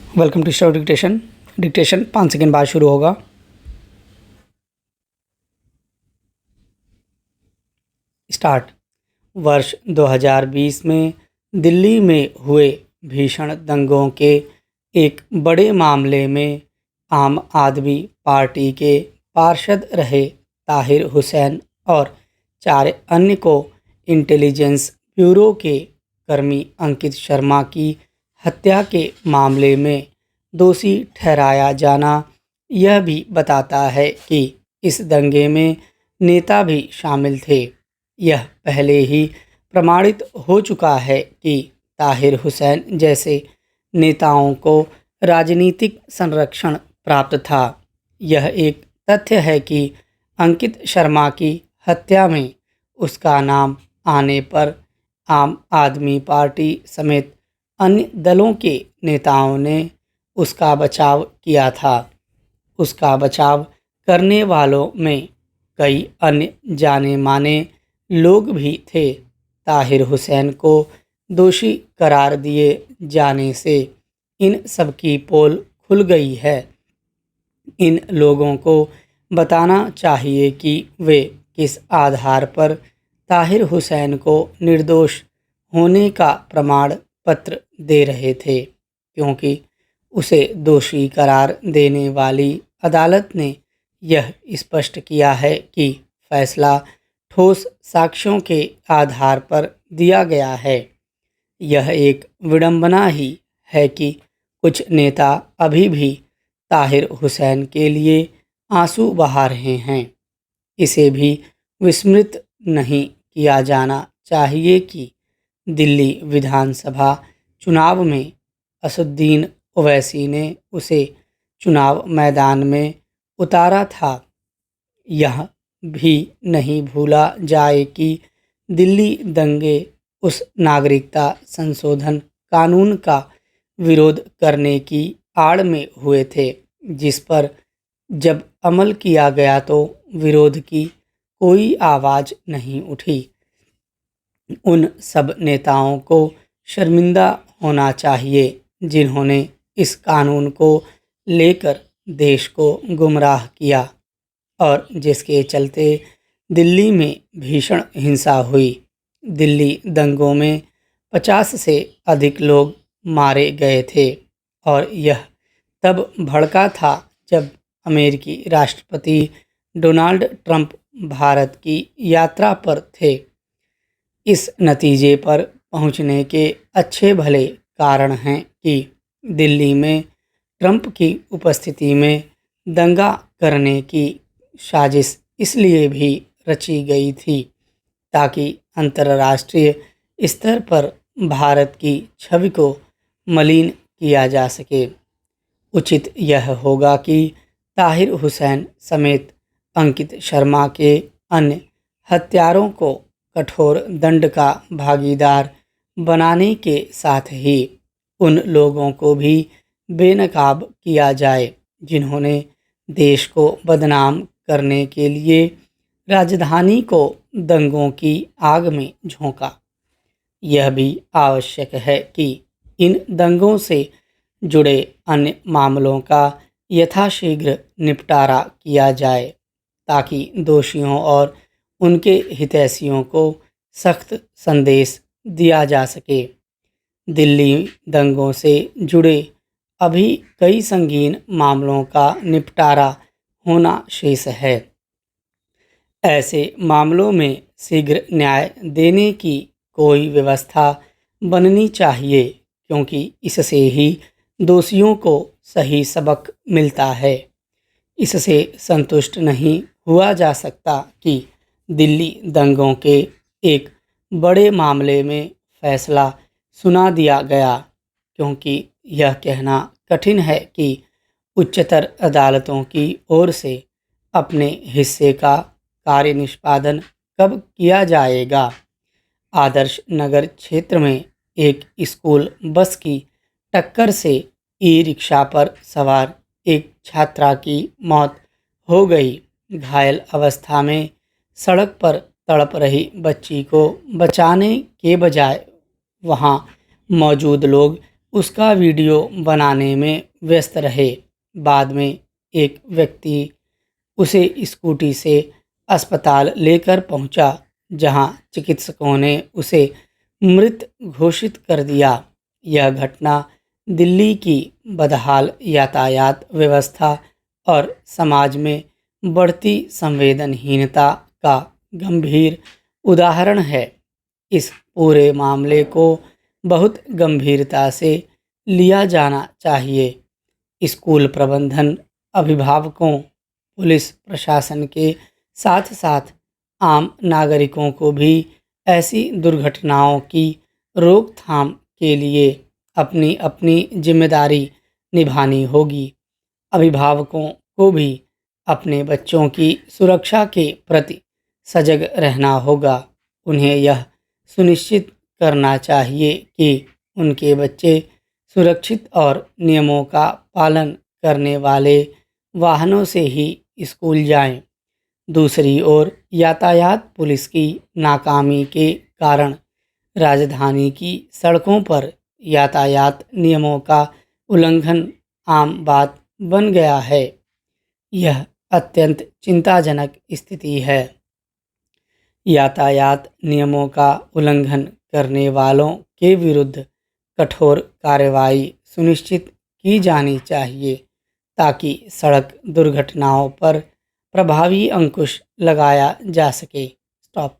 Welcome to star dictation. Dictation 5 second बाद शुरू होगा। स्टार्ट। वर्ष 2020 में दिल्ली में हुए भीषण दंगों के एक बड़े मामले में आम आदमी पार्टी के पार्षद रहे ताहिर हुसैन और 4 अन्य को इंटेलिजेंस ब्यूरो के कर्मी अंकित शर्मा की हत्या के मामले में दोषी ठहराया जाना यह भी बताता है कि इस दंगे में नेता भी शामिल थे। यह पहले ही प्रमाणित हो चुका है कि ताहिर हुसैन जैसे नेताओं को राजनीतिक संरक्षण प्राप्त था। यह एक तथ्य है कि अंकित शर्मा की हत्या में उसका नाम आने पर आम आदमी पार्टी समेत अन्य दलों के नेताओं ने उसका बचाव किया था। उसका बचाव करने वालों में कई अन्य जाने माने लोग भी थे। ताहिर हुसैन को दोषी करार दिए जाने से इन सब की पोल खुल गई है। इन लोगों को बताना चाहिए कि वे किस आधार पर ताहिर हुसैन को निर्दोष होने का प्रमाण पत्र दे रहे थे, क्योंकि उसे दोषी करार देने वाली अदालत ने यह स्पष्ट किया है कि फैसला ठोस साक्ष्यों के आधार पर दिया गया है। यह एक विडंबना ही है कि कुछ नेता अभी भी ताहिर हुसैन के लिए आंसू बहा रहे हैं। इसे भी विस्मृत नहीं किया जाना चाहिए कि दिल्ली विधानसभा चुनाव में असुद्दीन ओवैसी ने उसे चुनाव मैदान में उतारा था। यह भी नहीं भूला जाए कि दिल्ली दंगे उस नागरिकता संशोधन कानून का विरोध करने की आड़ में हुए थे, जिस पर जब अमल किया गया तो विरोध की कोई आवाज़ नहीं उठी। उन सब नेताओं को शर्मिंदा होना चाहिए जिन्होंने इस कानून को लेकर देश को गुमराह किया और जिसके चलते दिल्ली में भीषण हिंसा हुई। दिल्ली दंगों में 50 से अधिक लोग मारे गए थे और यह तब भड़का था जब अमेरिकी राष्ट्रपति डोनाल्ड ट्रंप भारत की यात्रा पर थे। इस नतीजे पर पहुंचने के अच्छे भले कारण हैं कि दिल्ली में ट्रंप की उपस्थिति में दंगा करने की साजिश इसलिए भी रची गई थी ताकि अंतर्राष्ट्रीय स्तर पर भारत की छवि को मलिन किया जा सके। उचित यह होगा कि ताहिर हुसैन समेत अंकित शर्मा के अन्य हत्यारों को कठोर दंड का भागीदार बनाने के साथ ही उन लोगों को भी बेनकाब किया जाए जिन्होंने देश को बदनाम करने के लिए राजधानी को दंगों की आग में झोंका। यह भी आवश्यक है कि इन दंगों से जुड़े अन्य मामलों का यथाशीघ्र निपटारा किया जाए ताकि दोषियों और उनके हितैषियों को सख्त संदेश दिया जा सके। दिल्ली दंगों से जुड़े अभी कई संगीन मामलों का निपटारा होना शेष है। ऐसे मामलों में शीघ्र न्याय देने की कोई व्यवस्था बननी चाहिए, क्योंकि इससे ही दोषियों को सही सबक मिलता है। इससे संतुष्ट नहीं हुआ जा सकता कि दिल्ली दंगों के एक बड़े मामले में फैसला सुना दिया गया, क्योंकि यह कहना कठिन है कि उच्चतर अदालतों की ओर से अपने हिस्से का कार्य निष्पादन कब किया जाएगा। आदर्श नगर क्षेत्र में एक स्कूल बस की टक्कर से ई रिक्शा पर सवार एक छात्रा की मौत हो गई। घायल अवस्था में सड़क पर तड़प रही बच्ची को बचाने के बजाय वहां मौजूद लोग उसका वीडियो बनाने में व्यस्त रहे। बाद में एक व्यक्ति उसे स्कूटी से अस्पताल लेकर पहुंचा, जहां चिकित्सकों ने उसे मृत घोषित कर दिया। यह घटना दिल्ली की बदहाल यातायात व्यवस्था और समाज में बढ़ती संवेदनहीनता का गंभीर उदाहरण है। इस पूरे मामले को बहुत गंभीरता से लिया जाना चाहिए। स्कूल प्रबंधन, अभिभावकों, पुलिस प्रशासन के साथ साथ आम नागरिकों को भी ऐसी दुर्घटनाओं की रोकथाम के लिए अपनी अपनी जिम्मेदारी निभानी होगी। अभिभावकों को भी अपने बच्चों की सुरक्षा के प्रति सजग रहना होगा। उन्हें यह सुनिश्चित करना चाहिए कि उनके बच्चे सुरक्षित और नियमों का पालन करने वाले वाहनों से ही स्कूल जाएं। दूसरी ओर यातायात पुलिस की नाकामी के कारण राजधानी की सड़कों पर यातायात नियमों का उल्लंघन आम बात बन गया है। यह अत्यंत चिंताजनक स्थिति है। यातायात नियमों का उल्लंघन करने वालों के विरुद्ध कठोर कार्रवाई सुनिश्चित की जानी चाहिए, ताकि सड़क दुर्घटनाओं पर प्रभावी अंकुश लगाया जा सके। स्टॉप।